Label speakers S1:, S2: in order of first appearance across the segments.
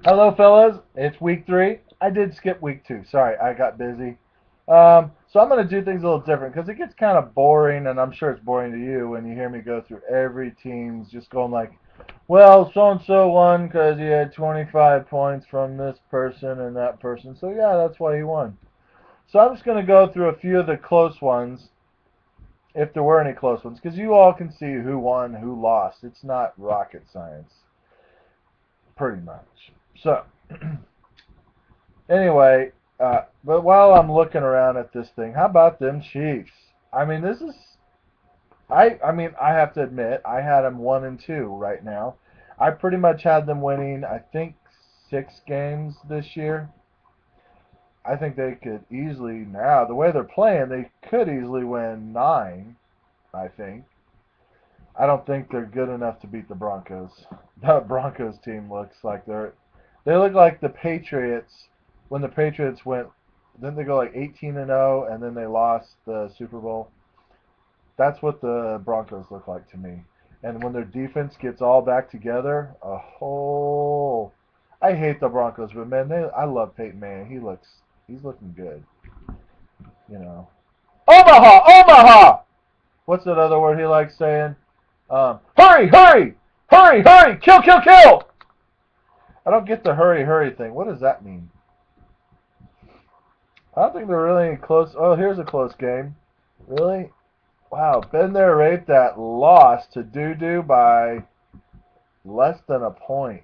S1: Hello, fellas. It's week 3. I did skip week 2. Sorry, I got busy. So I'm going to do things a little different because it gets kind of boring, and I'm sure it's boring to you when you hear me go through every team's just going like, well, so and so won because he had 25 points from this person and that person. So yeah, that's why he won. So I'm just going to go through a few of the close ones, if there were any close ones, because you all can see who won, who lost. It's not rocket science, pretty much. So. Anyway, but while I'm looking around at this thing, how about them Chiefs? I mean, this is I have to admit, I had them 1-2 right now. I pretty much had them winning, I think, 6 games this year. I think they could easily now, the way they're playing, they could easily win 9, I think. I don't think they're good enough to beat the Broncos. The Broncos team looks like they look like the Patriots when the Patriots went. Then they go like 18-0, and then they lost the Super Bowl. That's what the Broncos look like to me. And when their defense gets all back together, a whole. I hate the Broncos, but man, I love Peyton Manning. He's looking good. You know, Omaha, Omaha. What's that other word he likes saying? Hurry, hurry, hurry, hurry, kill, kill, kill. I don't get the hurry, hurry thing. What does that mean? I don't think they're really close. Oh, here's a close game. Really? Wow, been there, raped that. Lost to Doo Doo by less than a point.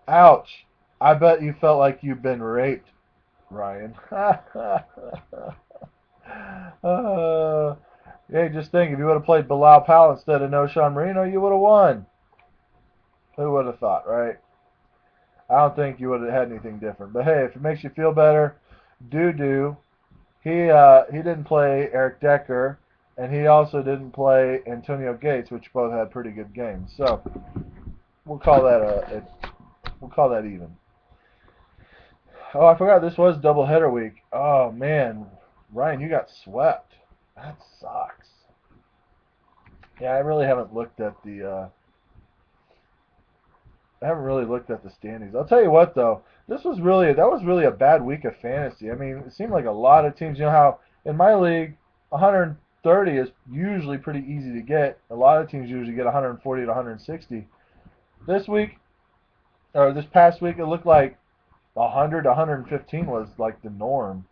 S1: Ouch. I bet you felt like you've been raped, Ryan. Hey, just think, if you would have played Bilal Powell instead of No Sean Marino, you would have won. Who would have thought, right? I don't think you would have had anything different. But hey, if it makes you feel better, Doo Doo, he didn't play Eric Decker, and he also didn't play Antonio Gates, which both had pretty good games. So we'll call that we'll call that even. Oh, I forgot this was doubleheader week. Oh man, Ryan, you got swept. That sucks. Yeah, I really haven't looked at the I haven't really looked at the standings. I'll tell you what though, that was really a bad week of fantasy. I mean, it seemed like a lot of teams. You know how in my league, 130 is usually pretty easy to get. A lot of teams usually get 140 to 160. This week or this past week, it looked like 100 to 115 was like the norm.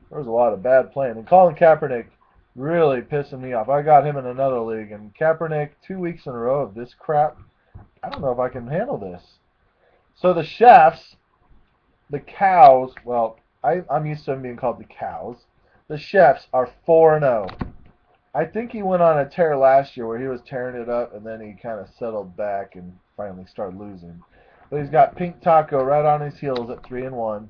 S1: There was a lot of bad playing, and Colin Kaepernick really pissing me off. I got him in another league, and Kaepernick 2 weeks in a row of this crap. I don't know if I can handle this. So the chefs, the cows, well, I'm used to them being called the cows. The chefs are 4-0. I think he went on a tear last year where he was tearing it up and then he kind of settled back and finally started losing. But he's got Pink Taco right on his heels at 3-1.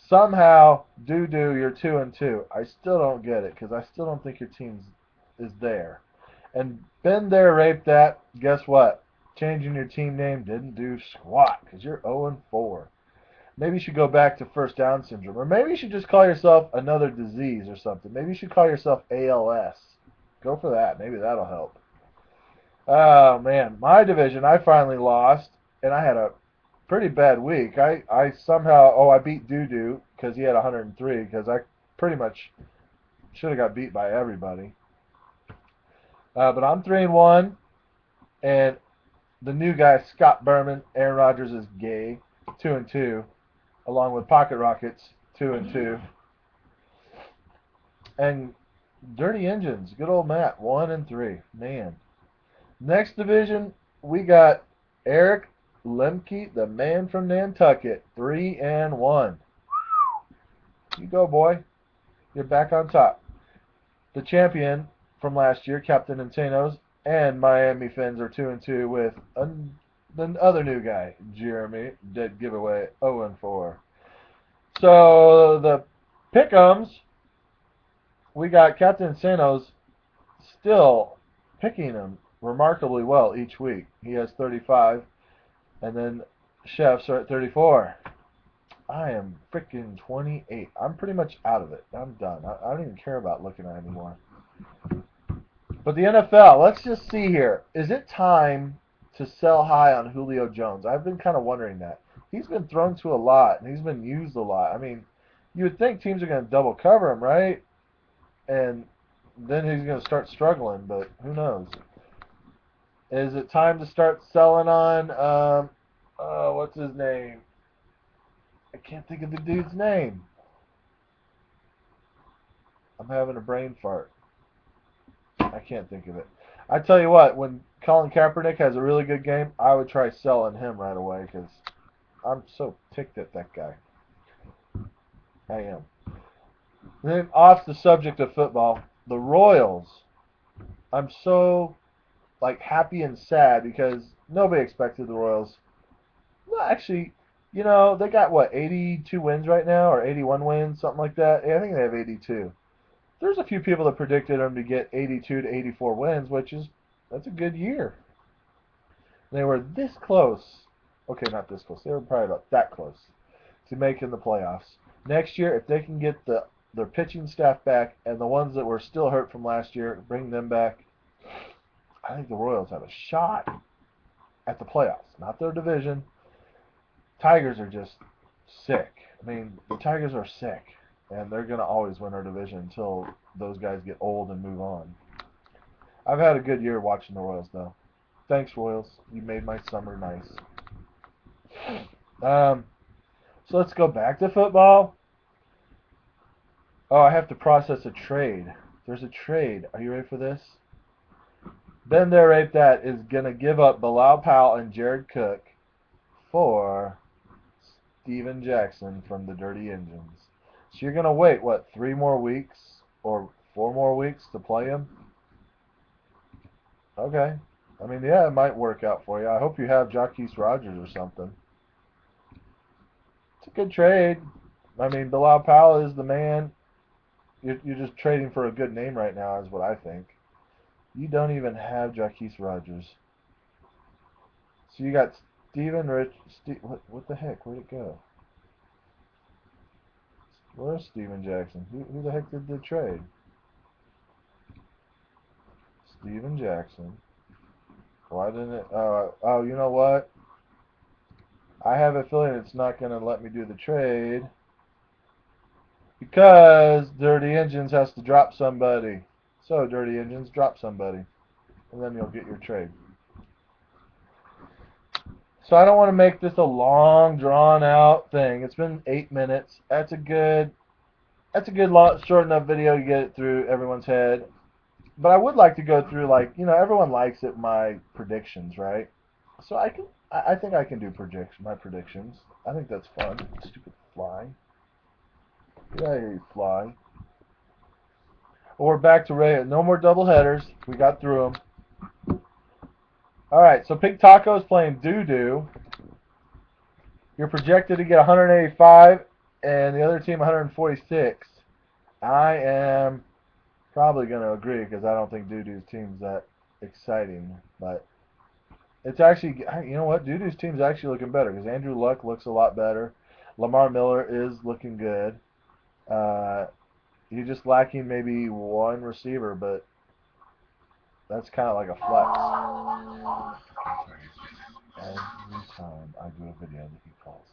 S1: Somehow, Doo Doo, you're 2-2. I still don't get it because I still don't think your team is there. And been there, raped that. Guess what? Changing your team name didn't do squat because you're 0-4. Maybe you should go back to first down syndrome. Or maybe you should just call yourself another disease or something. Maybe you should call yourself ALS. Go for that. Maybe that'll help. Oh, man. My division, I finally lost, and I had a pretty bad week. I somehow, I beat Doo Doo because he had 103 because I pretty much should have got beat by everybody. But I'm 3-1, and the new guy, Scott Berman, Aaron Rodgers is gay, 2-2, along with Pocket Rockets, 2-2. And Dirty Engines, good old Matt, 1-3. Man. Next division, we got Eric Lemke, the man from Nantucket, 3-1. You go, boy. You're back on top. The champion from last year, Captain Insanos, and Miami Fins are 2-2 with the other new guy, Jeremy, dead giveaway, 0-4. So the pick'ems, we got Captain Insanos still picking him remarkably well each week. He has 35, and then chefs are at 34. I am freaking 28. I'm pretty much out of it. I'm done. I don't even care about looking at it anymore. But the NFL, let's just see here. Is it time to sell high on Julio Jones. I've been kind of wondering that. He's been thrown to a lot, and he's been used a lot. I mean, you would think teams are going to double cover him, right? And then he's going to start struggling, but who knows? Is it time to start selling on, what's his name? I can't think of the dude's name. I'm having a brain fart. I can't think of it. I tell you what, when Colin Kaepernick has a really good game, I would try selling him right away because I'm so ticked at that guy. I am. Then off the subject of football, the Royals. I'm so happy and sad because nobody expected the Royals. Well, actually, they got what 82 wins right now or 81 wins, something like that. Yeah, I think they have 82. There's a few people that predicted them to get 82 to 84 wins, that's a good year. They were this close. Okay, not this close. They were probably about that close to making the playoffs. Next year, if they can get their pitching staff back and the ones that were still hurt from last year, bring them back, I think the Royals have a shot at the playoffs. Not their division. Tigers are just sick. I mean, the Tigers are sick, and they're going to always win our division until those guys get old and move on. I've had a good year watching the Royals, though. Thanks, Royals. You made my summer nice. So let's go back to football. Oh, I have to process a trade. There's a trade. Are you ready for this? Ben There Ape That is going to give up Bilal Powell and Jared Cook for Steven Jackson from the Dirty Engines. So you're going to wait, 3 more weeks or 4 more weeks to play him? Okay. I mean, yeah, it might work out for you. I hope you have Kccffl Rogers or something. It's a good trade. I mean, Bilal Powell is the man. You're just trading for a good name right now is what I think. You don't even have Kccffl Rogers. So you got Steven Rich. What the heck? Where'd it go? Where's Steven Jackson? Who the heck did the trade? Steven Jackson. Why didn't it? Oh, you know what? I have a feeling it's not going to let me do the trade because Dirty Engines has to drop somebody. So, Dirty Engines, drop somebody, and then you'll get your trade. So I don't want to make this a long, drawn-out thing. It's been 8 minutes. That's a good short enough video to get it through everyone's head. But I would like to go through, everyone likes it, my predictions, right? So I think I can do my predictions. I think that's fun. Stupid fly. Get out of here, you fly. Well, we're back to Ray. No more double headers. We got through them. All right, so Pink Taco is playing Doo-Doo. You're projected to get 185, and the other team 146. I am probably going to agree because I don't think Doo-Doo's team's that exciting. But it's actually, you know what? Doo-Doo's team's actually looking better because Andrew Luck looks a lot better. Lamar Miller is looking good. You're just lacking maybe one receiver, but that's kind of like a flex. Every time I do a video that he calls.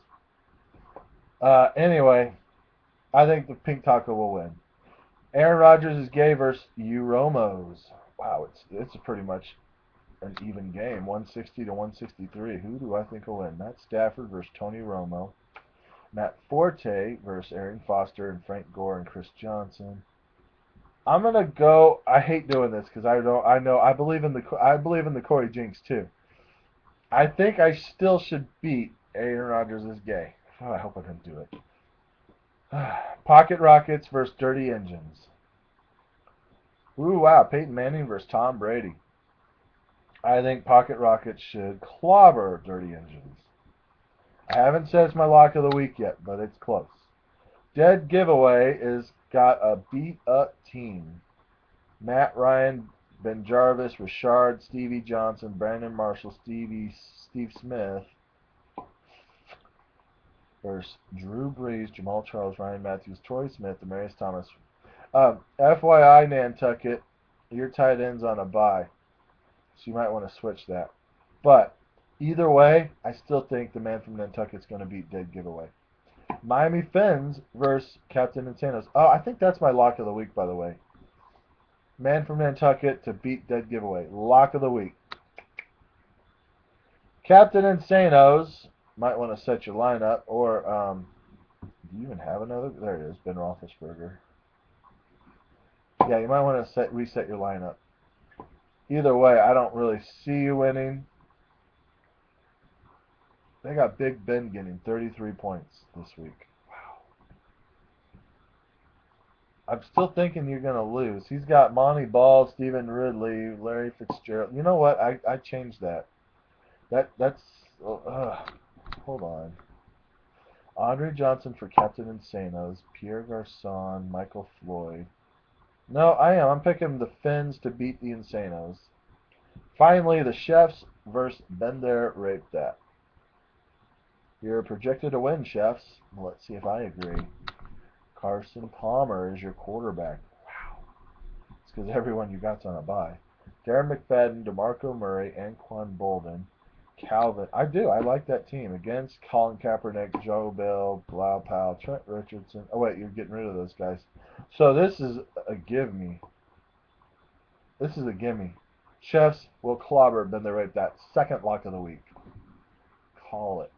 S1: Anyway, I think the Pink Taco will win. Aaron Rodgers is gay versus you Romos. Wow, it's pretty much an even game, 160 to 163. Who do I think will win? Matt Stafford versus Tony Romo. Matt Forte versus Arian Foster and Frank Gore and Chris Johnson. I'm gonna go. I hate doing this because I believe in the Corey Jinks too. I think I still should beat Aaron Rodgers is gay. Oh, I hope I didn't do it. Pocket Rockets versus Dirty Engines. Ooh, wow. Peyton Manning versus Tom Brady. I think Pocket Rockets should clobber Dirty Engines. I haven't said it's my lock of the week yet, but it's close. Dead Giveaway is got a beat-up team. Matt Ryan, Ben Jarvis, Richard, Stevie Johnson, Brandon Marshall, Steve Smith versus Drew Brees, Jamal Charles, Ryan Matthews, Torrey Smith, Demarius Thomas. FYI, Nantucket, your tight end's on a bye, so you might want to switch that. But Either way, I still think the man from Nantucket's going to beat Dead Giveaway. Miami Fins versus Captain Insanos. Oh, I think that's my lock of the week, by the way. Man from Nantucket to beat Dead Giveaway. Lock of the week. Captain Insanos. Might want to set your lineup. Or, do you even have another? There it is. Ben Roethlisberger. Yeah, you might want to reset your lineup. Either way, I don't really see you winning. They got Big Ben getting 33 points this week. Wow. I'm still thinking you're going to lose. He's got Monty Ball, Stephen Ridley, Larry Fitzgerald. You know what? I changed that. That's hold on. Andre Johnson for Captain Insanos, Pierre Garcon, Michael Floyd. No, I am. I'm picking the Finns to beat the Insanos. Finally, the Chefs versus Been There, Raped That. You're projected to win, Chefs. Let's see if I agree. Carson Palmer is your quarterback. Wow. It's because everyone you got's on a bye. Darren McFadden, DeMarco Murray, Anquan Bolden, Calvin. I do. I like that team. Against Colin Kaepernick, Joe Bill, Blau Powell, Trent Richardson. Oh, wait, you're getting rid of those guys. So this is a give me. This is a gimme. Chefs will clobber Been There, Raped That. Second lock of the week. Call it.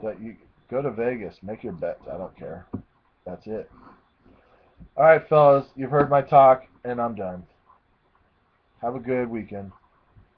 S1: That you go to Vegas, make your bets. I don't care. That's it. All right, fellas, you've heard my talk, and I'm done. Have a good weekend.